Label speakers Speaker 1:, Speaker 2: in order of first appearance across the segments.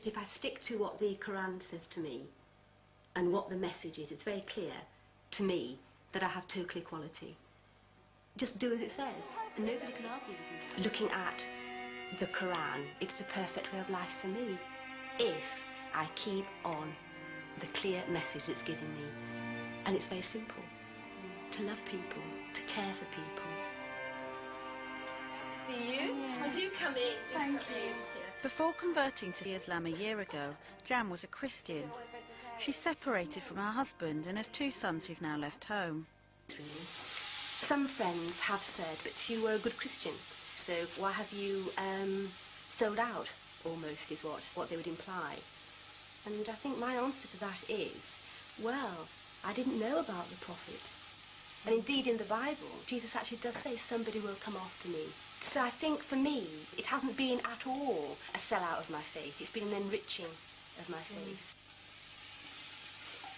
Speaker 1: If I stick to what the Quran says to me and what the message is, it's very clear to me that I have total equality. Just do as it says, and nobody can argue with me. Looking at the Quran, it's the perfect way of life for me if I keep on the clear message it's giving me. And it's very simple. To love people, to care for people.
Speaker 2: See you. I do come in.
Speaker 3: Thank you. Before converting to Islam a year ago, Jan was a Christian. She's separated from her husband and has 2 sons who've now left home.
Speaker 1: Some friends have said, but you were a good Christian, so why have you sold out, almost, is what they would imply. And I think my answer to that is, well, I didn't know about the Prophet. And indeed in the Bible, Jesus actually does say somebody will come after me. So I think for me, it hasn't been at all a sellout of my faith, it's been an enriching of my faith.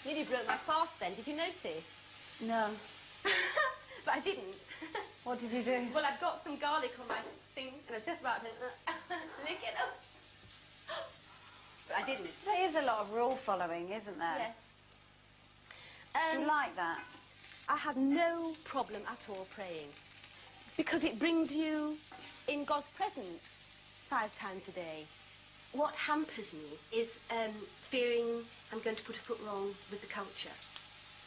Speaker 2: Nearly broke my fast then, did you notice?
Speaker 3: No.
Speaker 2: But I didn't.
Speaker 3: What did you do?
Speaker 2: Well, I've got some garlic on my thing and I was just about to lick it up. But I didn't.
Speaker 3: There is a lot of rule following, isn't there?
Speaker 2: Yes.
Speaker 3: Do you like that?
Speaker 1: I have no problem at all praying because it brings you in God's presence 5 times a day. What hampers me is fearing I'm going to put a foot wrong with the culture.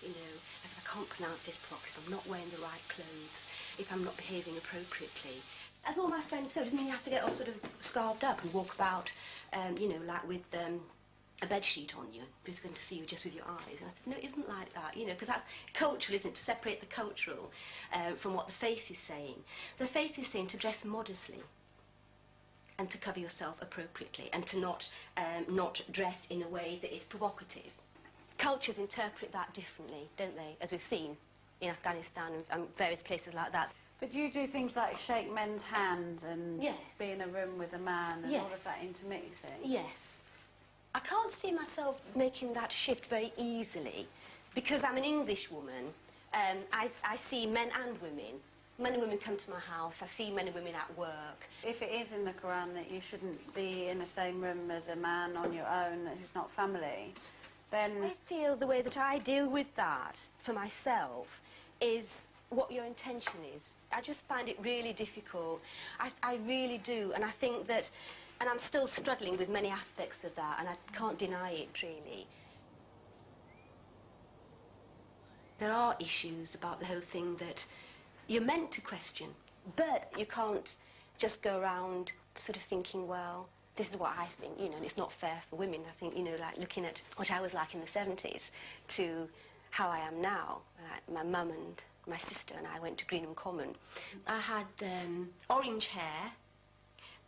Speaker 1: You know, like if I can't pronounce this properly, if I'm not wearing the right clothes, if I'm not behaving appropriately. As all my friends say, it doesn't mean you have to get all sort of scarved up and walk about, you know, like with a bed sheet on you, who's going to see you just with your eyes. And I said, no, it isn't like that, you know, because that's cultural, isn't it, to separate the cultural from what the faith is saying. The faith is saying to dress modestly and to cover yourself appropriately and to not dress in a way that is provocative. Cultures interpret that differently, don't they, as we've seen in Afghanistan and various places like that.
Speaker 3: But do you do things like shake men's hand and
Speaker 1: Yes.
Speaker 3: be in a room with a man and
Speaker 1: Yes.
Speaker 3: all of that intermixing?
Speaker 1: Yes. I can't see myself making that shift very easily because I'm an English woman. I see men and women. Men and women come to my house. I see men and women at work.
Speaker 3: If it is in the Quran that you shouldn't be in the same room as a man on your own who's not family, then...
Speaker 1: I feel the way that I deal with that for myself is what your intention is. I just find it really difficult. I really do, and I think that, and I'm still struggling with many aspects of that, and I can't deny it, really. There are issues about the whole thing that you're meant to question, but you can't just go around sort of thinking, well, this is what I think, you know, and it's not fair for women. I think, you know, like looking at what I was like in the 70s to how I am now. My mum and my sister and I went to Greenham Common. I had orange hair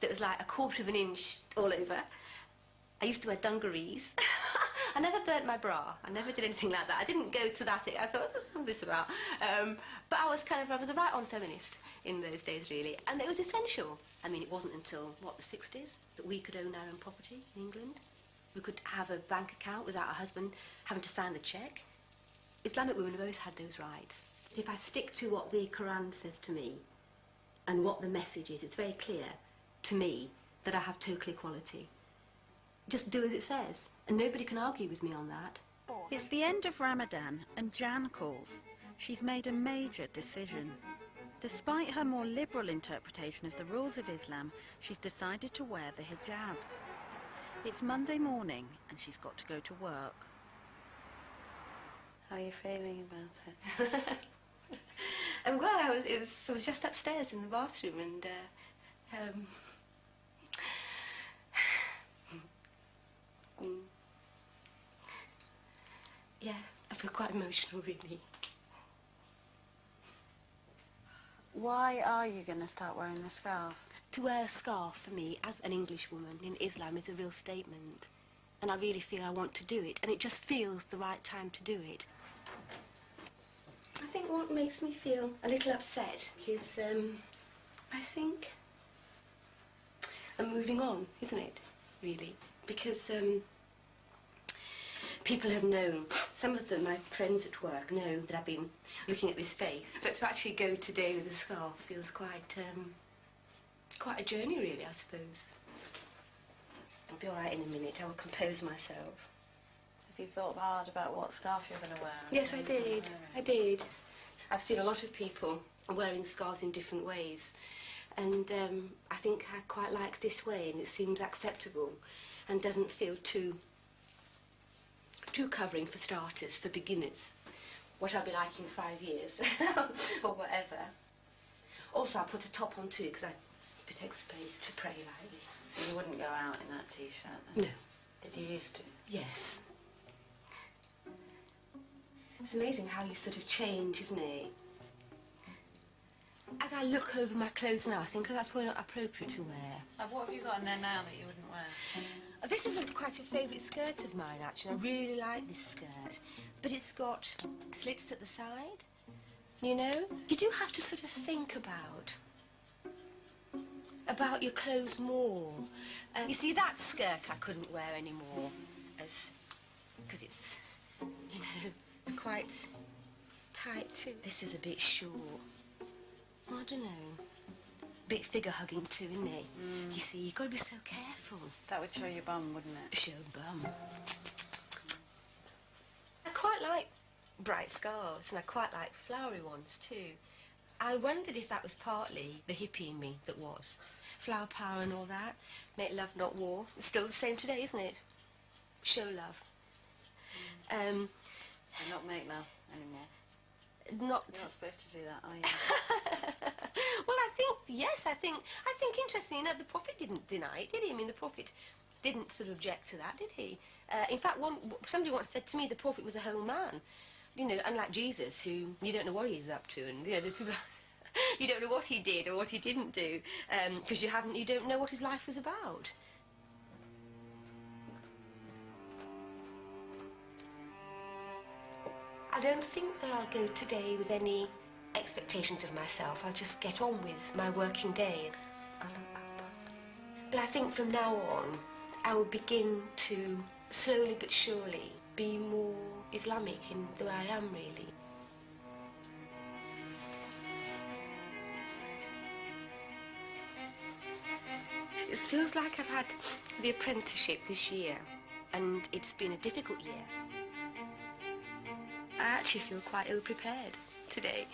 Speaker 1: that was like 1/4 of an inch all over. I used to wear dungarees. I never burnt my bra. I never did anything like that. I didn't go to that. I thought, what's all this about? But I was a right-on feminist in those days, really. And it was essential. I mean, it wasn't until, what, the 60s that we could own our own property in England. We could have a bank account without a husband having to sign the cheque. Islamic women have always had those rights. If I stick to what the Quran says to me and what the message is, it's very clear to me that I have total equality. Just do as it says, and nobody can argue with me on that.
Speaker 3: It's the end of Ramadan and Jan calls. She's made a major decision. Despite her more liberal interpretation of the rules of Islam, she's decided to wear the hijab. It's Monday morning and she's got to go to work. How are you feeling about it?
Speaker 1: Well, I was just upstairs in the bathroom and yeah, I feel quite emotional, really.
Speaker 3: Why are you going to start wearing the scarf?
Speaker 1: To wear a scarf, for me, as an English woman in Islam, is a real statement. And I really feel I want to do it, and it just feels the right time to do it. I think what makes me feel a little upset is, I think, I'm moving on, isn't it, really? Because people have known, some of them, my friends at work, know that I've been looking at this faith. But to actually go today with a scarf feels quite a journey, really, I suppose. I'll be all right in a minute. I will compose myself.
Speaker 3: Have you thought hard about what scarf you're going to wear?
Speaker 1: Yes, I did. I did. I've seen a lot of people wearing scarves in different ways. And I think I quite like this way, and it seems acceptable and doesn't feel too covering for starters, for beginners. What I'll be like in 5 years or whatever. Also, I put a top on too because it protects space to pray lightly.
Speaker 3: So you wouldn't go out in that t-shirt then?
Speaker 1: No.
Speaker 3: Did you used to?
Speaker 1: Yes. It's amazing how you sort of change, isn't it? As I look over my clothes now, I think that's probably not appropriate to wear.
Speaker 3: What have you got in there now that you wouldn't wear?
Speaker 1: This is quite a favourite skirt of mine, actually. I really like this skirt. But it's got slits at the side, you know? You do have to sort of think about your clothes more. You see, that skirt I couldn't wear anymore, because it's, you know, it's quite tight too. This is a bit short. I don't know. Bit figure-hugging too, isn't it? You see, you've got to be so careful.
Speaker 3: That would show your bum, wouldn't it?
Speaker 1: Show bum. I quite like bright scarves, and I quite like flowery ones too. I wondered if that was partly the hippie in me that was. Flower power and all that. Make love, not war. It's still the same today, isn't it? Show love.
Speaker 3: And not make love anymore. You're not supposed to do that, are you?
Speaker 1: Well, I think, yes, I think interestingly enough, the Prophet didn't deny it, did he? I mean, the Prophet didn't sort of object to that, did he? In fact, somebody once said to me the Prophet was a whole man. You know, unlike Jesus, who you don't know what he's up to, and, you know, the people... you don't know what he did or what he didn't do, because you don't know what his life was about. I don't think that I'll go today with any expectations of myself. I'll just get on with my working day. But I think from now on, I will begin to, slowly but surely, be more Islamic in the way I am, really. It feels like I've had the apprenticeship this year, and it's been a difficult year. I actually feel quite ill-prepared today.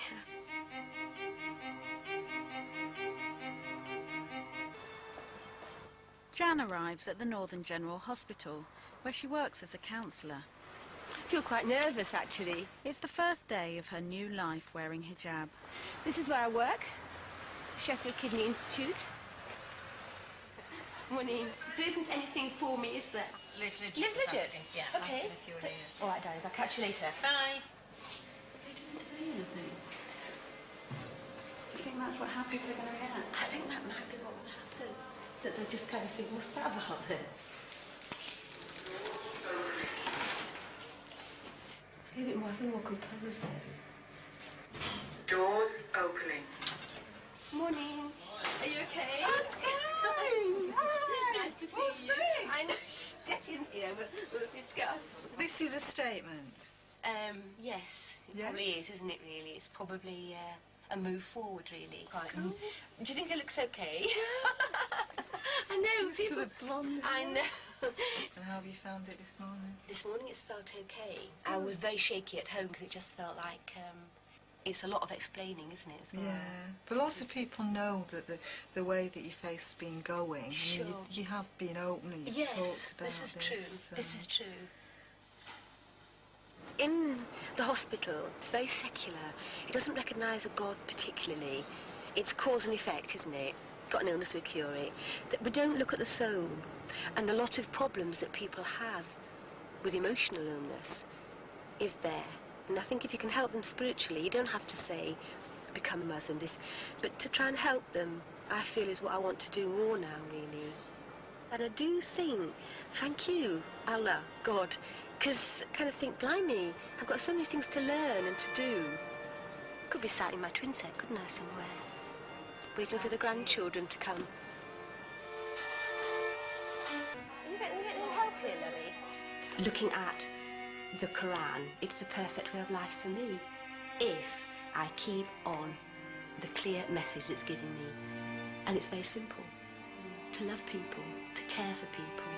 Speaker 3: Jan arrives at the Northern General Hospital, where she works as a counsellor.
Speaker 1: I feel quite nervous, actually.
Speaker 3: It's the first day of her new life wearing hijab.
Speaker 1: This is where I work, Sheffield Kidney Institute. Morning. There isn't anything for me, is there?
Speaker 2: Liz Lidget.
Speaker 1: Liz Lidget?
Speaker 2: Yeah,
Speaker 1: okay.
Speaker 2: asking if you were here.
Speaker 1: All right, darlings, I'll catch you later.
Speaker 2: Bye.
Speaker 1: They didn't say anything.
Speaker 2: Do you think that's what happens they're going to react?
Speaker 1: I think that might be what will happen. That they'll just kind of think, what's that about then? A bit more composed then.
Speaker 4: Doors opening.
Speaker 1: Morning. Are you okay?
Speaker 4: I'm fine. Hi.
Speaker 1: Nice to see
Speaker 4: What's
Speaker 1: you.
Speaker 4: this?
Speaker 1: I know. Get in here, we'll discuss.
Speaker 4: This is a statement.
Speaker 1: Yes, it
Speaker 4: Yes?
Speaker 1: probably is, isn't it, really? It's probably a move forward, really.
Speaker 4: Cool.
Speaker 1: Do you think it looks okay? I know.
Speaker 4: Used to the blonde
Speaker 1: I
Speaker 4: hair.
Speaker 1: know.
Speaker 4: And how have you found it this morning?
Speaker 1: This morning it's felt okay. I was very shaky at home because it just felt like it's a lot of explaining, isn't it, as well?
Speaker 4: Yeah, but lots of people know that the way that your face has been going. I mean,
Speaker 1: Sure.
Speaker 4: you have been open and you've
Speaker 1: Yes,
Speaker 4: talked about
Speaker 1: this is true.
Speaker 4: so-
Speaker 1: This is true. In the hospital, it's very secular. It doesn't recognise a God particularly. It's cause and effect, isn't it? Got an illness, we cure it. We don't look at the soul. And a lot of problems that people have with emotional illness is there. And I think if you can help them spiritually, you don't have to say, become a Muslim, but to try and help them, I feel is what I want to do more now, really. And I do think, thank you, Allah, God, because I kind of think, blimey, I've got so many things to learn and to do. Could be sat in my twin set, couldn't I, somewhere? Waiting for the grandchildren to come. You get help here, Louie? Looking at the Quran, it's the perfect way of life for me. If I keep on the clear message it's giving me. And it's very simple. To love people, to care for people,